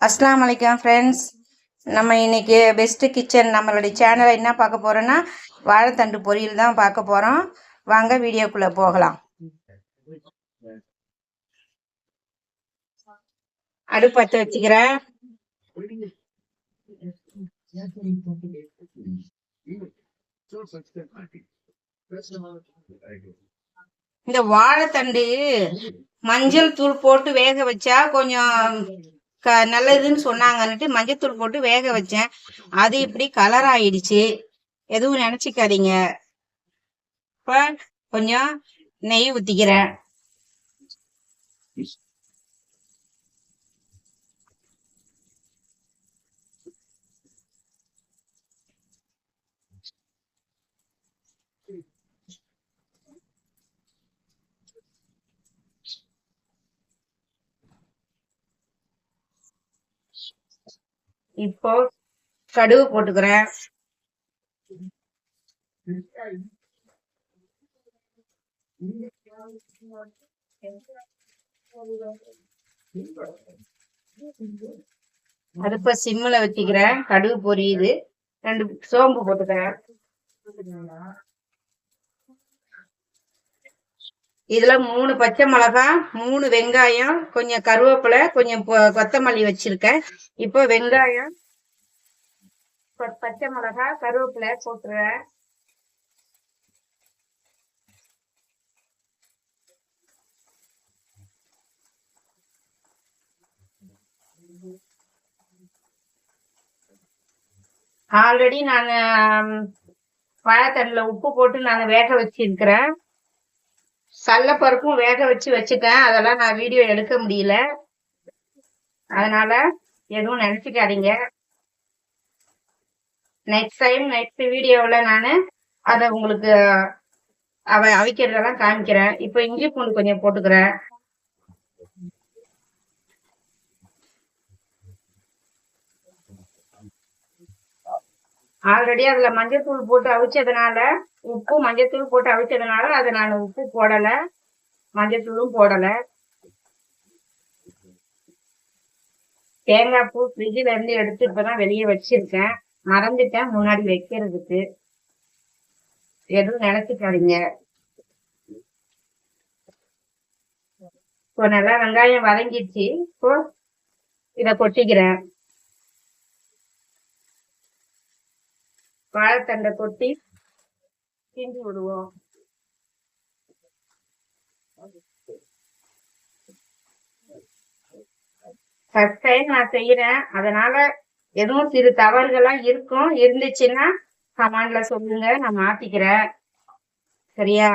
அஸ்ஸலாமு அலைக்கும் ஃப்ரெண்ட்ஸ். நம்ம இன்னைக்கு பெஸ்ட் கிச்சன் நம்மளுடைய சேனலை என்ன பார்க்க போறோம்னா வாழைத்தண்டு பொரியல் தான் பார்க்க போறோம். வாங்க வீடியோக்குள்ள போகலாம். அடுப்பு பற்ற வச்சுக்கிறேன். இந்த வாழைத்தண்டு மஞ்சள் தூள் போட்டு வேக வச்சா கொஞ்சம் நல்லதுன்னு சொன்னாங்கன்னுட்டு மஞ்சத்தூள் போட்டு வேக வச்சேன். அது இப்படி கலர் ஆயிடுச்சு. எதுவும் நினைச்சுக்காதீங்க. இப்ப கொஞ்சம் நெய் ஊத்திக்கிறேன். இப்போ கடுகு போட்டுக்கிறேன். அடுப்ப சிம்மில் வச்சுக்கிறேன். கடுகு பொரியுது. 2 சோம்பு போட்டுக்கிறேன். இதுல 3 பச்சை மிளகாய், 3 வெங்காயம், கொஞ்சம் கருவேப்பிலை, கொஞ்சம் கொத்தமல்லி வச்சிருக்கேன். இப்போ வெங்காயம், பச்சை மிளகாய், கருவேப்பிலை போட்டுறேன். ஆல்ரெடி நான் வாழைத்தண்டுல உப்பு போட்டு நான் வேக வச்சிருக்கிறேன். கடலைப்பருப்பும் வேக வச்சுட்டேன். அதெல்லாம் நான் வீடியோ எடுக்க முடியல. அதனால எதுவும் நினைச்சுக்காதீங்க. நெக்ஸ்ட் வீடியோவில் நான் அதை உங்களுக்கு அவிக்கிறதெல்லாம் காமிக்கிறேன். இப்போ இஞ்சி பூண்டு கொஞ்சம் போட்டுக்கிறேன். ஆல்ரெடி அதுல மஞ்சத்தூள் போட்டு அவிச்சதுனால உப்பு மஞ்சத்தூள் போட்டு அவிச்சதுனால அதை நான் உப்பு போடலை, மஞ்சத்தூளும் போடலை. தேங்காய் பூ ஃப்ரிட்ஜில் இருந்து எடுத்து இப்பதான் வெளியே வச்சிருக்கேன். மறந்துட்டேன் முன்னாடி வைக்கிறதுக்கு. எதுவும் நினைச்சுக்காதீங்க. இப்போ நல்லா வெங்காயம் வதங்கிடுச்சு. இப்போ இதை கொட்டிக்கிறேன். வாழைத்தண்டை கொட்டி கிண்டி விடுவோம். ஃபர்ஸ்ட் டைம் நான் செய்யறேன். அதனால எதுவும் சிறு தவறுகள்லாம் இருக்கும். இருந்துச்சுன்னா கமெண்ட்ல சொல்லுங்க, நான் மாத்திக்கிறேன். சரியா?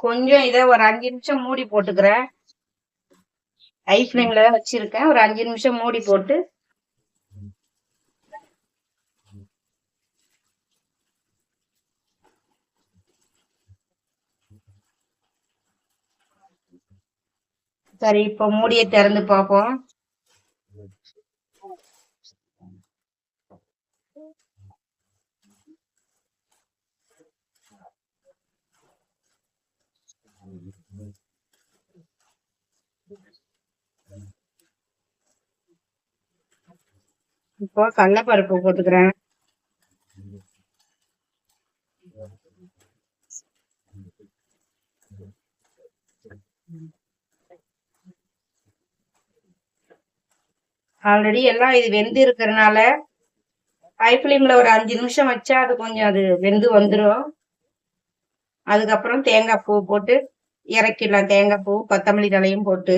கொஞ்சம் இதை ஒரு 5 நிமிஷம் மூடி போட்டுக்கிறேன். ஹை ஃப்ளேம்ல வச்சிருக்கேன். ஒரு 5 நிமிஷம் மூடி போட்டு சரி, இப்போ மூடியை திறந்து பார்ப்போம். இப்போ கடலைப்பருப்பு போட்டுக்கிறேன். ஆல்ரெடி எல்லாம் இது வெந்து இருக்கிறதுனால ஹை ஃப்ளேம்ல ஒரு 5 நிமிஷம் வச்சா அது கொஞ்சம் அது வெந்து வந்துடும். அதுக்கப்புறம் தேங்காய் பூ போட்டு இறக்கிடலாம். தேங்காய் பூ கொத்தமல்லி தலையும் போட்டு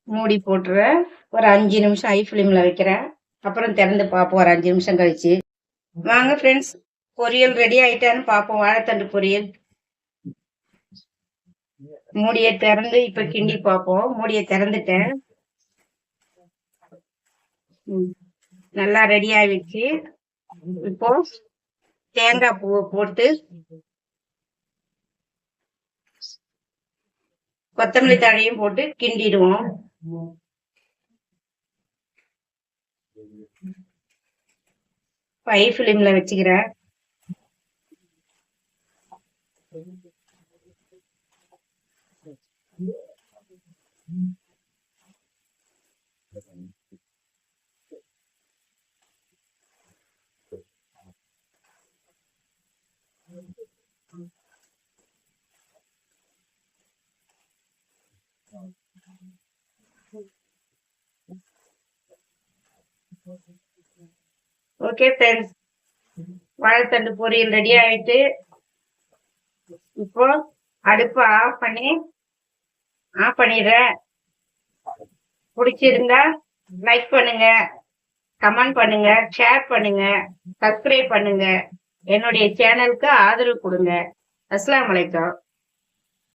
மூடி போட்டுறேன். ஒரு 5 நிமிஷம் ஹை ஃப்ளேம்ல வைக்கிறேன். அப்புறம் திறந்து பார்ப்போம் ஒரு 5 நிமிஷம் கழிச்சு. வாங்க ஃப்ரெண்ட்ஸ், பொரியல் ரெடி ஆயிட்டான்னு பார்ப்போம். வாழைத்தண்டு பொரியல் மூடிய திறந்து இப்ப கிண்டி பார்ப்போம். மூடிய திறந்துட்டேன். நல்லா ரெடி ஆயிடுச்சு. இப்போ தேங்காய் பூவை போட்டு கொத்தமல்லி தழையும் போட்டு கிண்டிடுவோம். ஹை ஃபிலிம்ல வச்சுக்கிறேன். ஓகே ஃப்ரெண்ட்ஸ், வாழைத்தண்டு பொரியல் ரெடி ஆயிட்டு இப்போ அடுப்பை ஆஃப் பண்ணிடுறேன். பிடிச்சிருந்தா லைக் பண்ணுங்க, கமெண்ட் பண்ணுங்க, ஷேர் பண்ணுங்க, சப்ஸ்கிரைப் பண்ணுங்க. என்னுடைய சேனலுக்கு ஆதரவு கொடுங்க. அஸ்ஸலாமு அலைக்கும்.